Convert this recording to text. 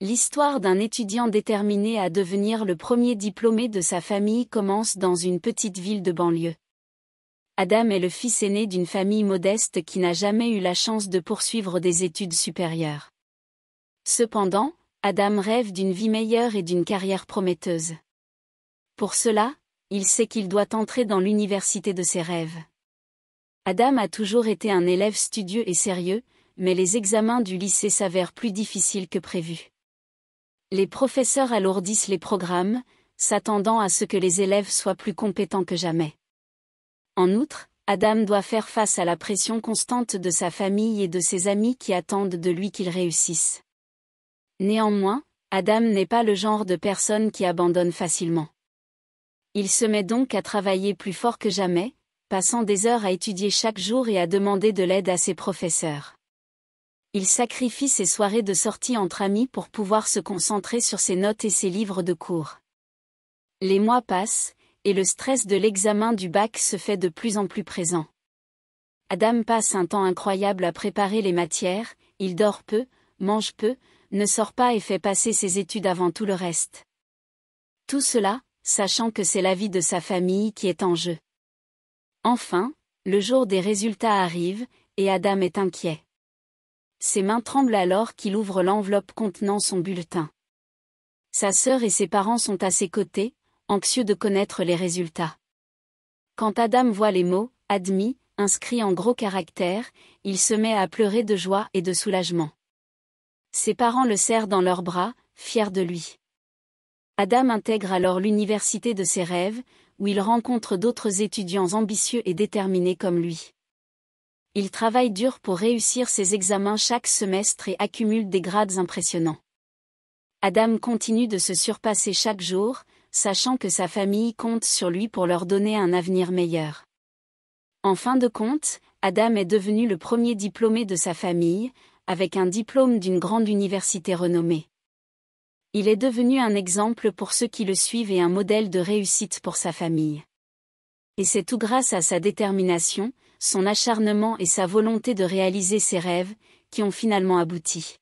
L'histoire d'un étudiant déterminé à devenir le premier diplômé de sa famille commence dans une petite ville de banlieue. Adam est le fils aîné d'une famille modeste qui n'a jamais eu la chance de poursuivre des études supérieures. Cependant, Adam rêve d'une vie meilleure et d'une carrière prometteuse. Pour cela, il sait qu'il doit entrer dans l'université de ses rêves. Adam a toujours été un élève studieux et sérieux, mais les examens du lycée s'avèrent plus difficiles que prévu. Les professeurs alourdissent les programmes, s'attendant à ce que les élèves soient plus compétents que jamais. En outre, Adam doit faire face à la pression constante de sa famille et de ses amis qui attendent de lui qu'il réussisse. Néanmoins, Adam n'est pas le genre de personne qui abandonne facilement. Il se met donc à travailler plus fort que jamais, passant des heures à étudier chaque jour et à demander de l'aide à ses professeurs. Il sacrifie ses soirées de sortie entre amis pour pouvoir se concentrer sur ses notes et ses livres de cours. Les mois passent, et le stress de l'examen du bac se fait de plus en plus présent. Adam passe un temps incroyable à préparer les matières, il dort peu, mange peu, ne sort pas et fait passer ses études avant tout le reste. Tout cela, sachant que c'est la vie de sa famille qui est en jeu. Enfin, le jour des résultats arrive, et Adam est inquiet. Ses mains tremblent alors qu'il ouvre l'enveloppe contenant son bulletin. Sa sœur et ses parents sont à ses côtés, anxieux de connaître les résultats. Quand Adam voit les mots « admis » inscrits en gros caractères, il se met à pleurer de joie et de soulagement. Ses parents le serrent dans leurs bras, fiers de lui. Adam intègre alors l'université de ses rêves, où il rencontre d'autres étudiants ambitieux et déterminés comme lui. Il travaille dur pour réussir ses examens chaque semestre et accumule des grades impressionnants. Adam continue de se surpasser chaque jour, sachant que sa famille compte sur lui pour leur donner un avenir meilleur. En fin de compte, Adam est devenu le premier diplômé de sa famille, avec un diplôme d'une grande université renommée. Il est devenu un exemple pour ceux qui le suivent et un modèle de réussite pour sa famille. Et c'est tout grâce à sa détermination, son acharnement et sa volonté de réaliser ses rêves, qui ont finalement abouti.